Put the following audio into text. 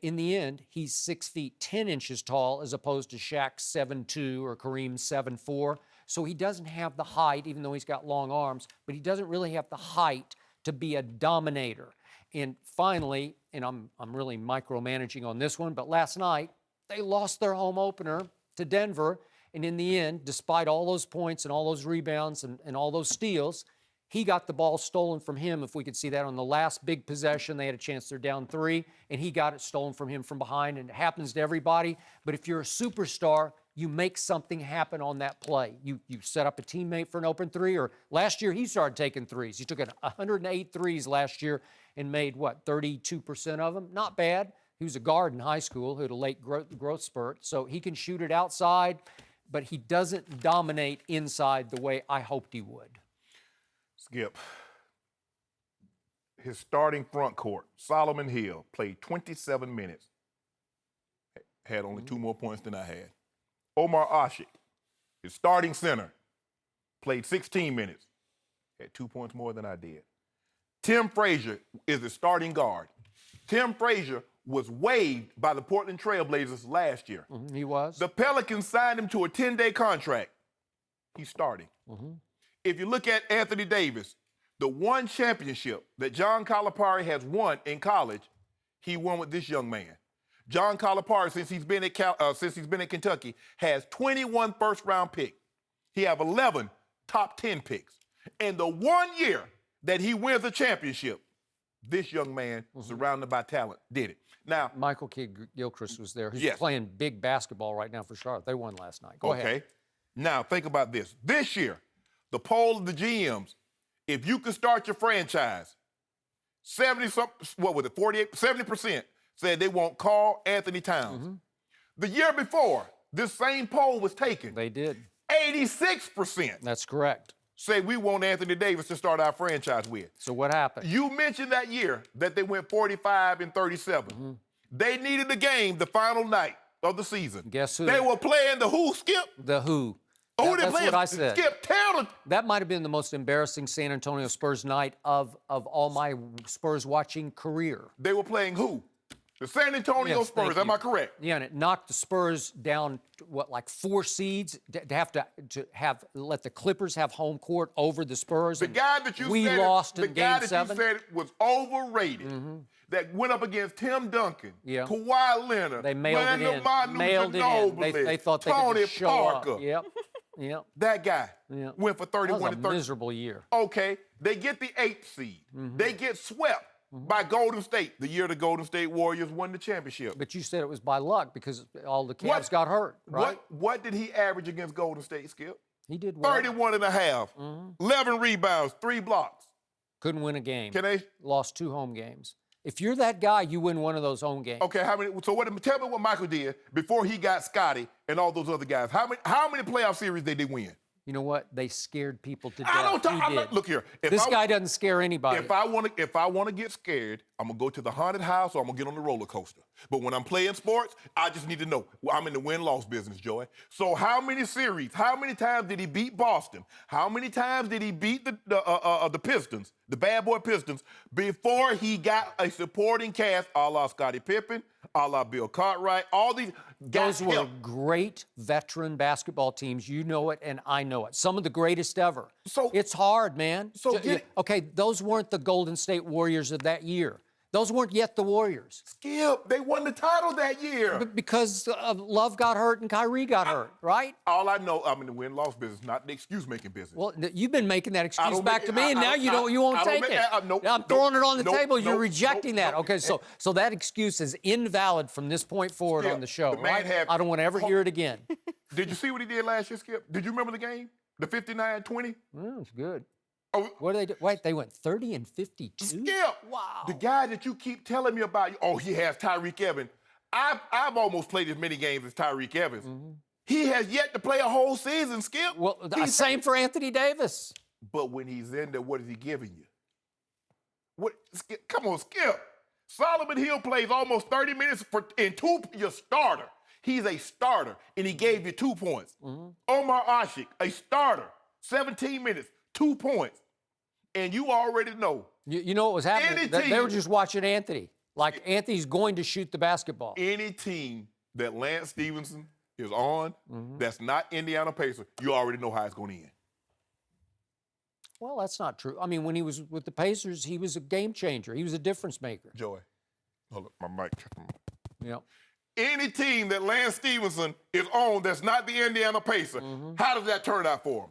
In the end, he's 6 feet 10 inches tall as opposed to Shaq's 7'2" or Kareem's 7'4". So he doesn't have the height, even though he's got long arms, but he doesn't really have the height to be a dominator. And finally, and I'm really micromanaging on this one, but last night they lost their home opener to Denver. And in the end, despite all those points and all those rebounds and all those steals, he got the ball stolen from him. If we could see that on the last big possession, they had a chance, they're down 3, and he got it stolen from him from behind, and it happens to everybody. But if you're a superstar, you make something happen on that play. You set up a teammate for an open 3, or last year he started taking threes. He took 108 threes last year and made, 32% of them? Not bad. He was a guard in high school who had a late growth spurt, so he can shoot it outside, but he doesn't dominate inside the way I hoped he would. Skip, his starting front court, Solomon Hill, played 27 minutes, had only 2 more points than I had. Omar Ashik, his starting center, played 16 minutes, had 2 points more than I did. Tim Frazier is the starting guard. Tim Frazier was waived by the Portland Trail Blazers last year. He was. The Pelicans signed him to a 10-day contract. He's starting. If you look at Anthony Davis, the one championship that John Calipari has won in college, he won with this young man. John Calipari, since he's been at Kentucky, has 21 first-round picks. He have 11 top 10 picks. And the one year that he wins a championship, this young man, surrounded by talent, did it. Now, Michael Kidd-Gilchrist was there. He's playing big basketball right now for Charlotte. They won last night. Go ahead. Now, think about this. This year, the poll of the GMs, if you could start your franchise, 70% said they want Karl Anthony Towns. The year before, this same poll was taken. They did. 86%. That's correct. Say we want Anthony Davis to start our franchise with. So what happened? You mentioned that year that they went 45 and 37. They needed a game the final night of the season. Guess who? They were playing the who, Skip? The who. That's what I said. Skip, tell them. That might have been the most embarrassing San Antonio Spurs night of all my Spurs watching career. They were playing who? The San Antonio Spurs, am I correct? Yeah, and it knocked the Spurs down, like 4 seeds to let the Clippers have home court over the Spurs. The guy that you we said lost in Game 7. The guy that you said was overrated, that went up against Tim Duncan, Kawhi Leonard, they mailed it in. They thought they could just show Parker. up. Yep. That guy went for 31 that was and a 30. miserable year. Okay, they get the 8th seed. They get swept by Golden State the year the Golden State Warriors won the championship. But you said it was by luck because all the Cavs got hurt, right? What did he average against Golden State, Skip? He did well. 31 and a half, 11 rebounds, 3 blocks. Couldn't win a game. Can they? Lost 2 home games. If you're that guy, you win one of those home games. Okay, tell me what Michael did before he got Scotty and all those other guys. How many playoff series did they win? You know what? They scared people to death. Look here. This guy doesn't scare anybody. If I want to get scared, I'm gonna go to the haunted house or I'm gonna get on the roller coaster. But when I'm playing sports, I just need to know. Well, I'm in the win-loss business, Joy. So how many series? How many times did he beat Boston? How many times did he beat the Pistons, the bad boy Pistons, before he got a supporting cast, a la Scottie Pippen, a la Bill Cartwright, all these guys? Those were great veteran basketball teams. You know it, and I know it. Some of the greatest ever. So it's hard, man. Okay, those weren't the Golden State Warriors of that year. Those weren't yet the Warriors. Skip, they won the title that year. Because Love got hurt and Kyrie got hurt, right? All I know, I'm in the win-loss business, not the excuse-making business. Well, you've been making that excuse back to me, and now you won't take it. I'm throwing it on the table. You're rejecting that. Okay, so that excuse is invalid from this point forward on the show, right? I don't want to ever hear it again. Did you see what he did last year, Skip? Did you remember the game? The 59-20? Well, it's good. Oh, what did they do? Wait, they went 30 and 52? Skip! Wow. The guy that you keep telling me about, he has Tyreek Evans. I've almost played as many games as Tyreek Evans. He has yet to play a whole season, Skip. Well, same for Anthony Davis. But when he's in there, what is he giving you? Skip, come on, Skip. Solomon Hill plays almost 30 minutes your starter. He's a starter, and he gave you 2 points. Omar Ashik, a starter, 17 minutes, 2 points. And you already know. You know what was happening? They were just watching Anthony. Like Anthony's going to shoot the basketball. Any team that Lance Stevenson is on that's not Indiana Pacers, you already know how it's going to end. Well, that's not true. I mean, when he was with the Pacers, he was a game changer. He was a difference maker. Joey, hold up, my mic. Yeah. Any team that Lance Stevenson is on that's not the Indiana Pacer, how does that turn out for him?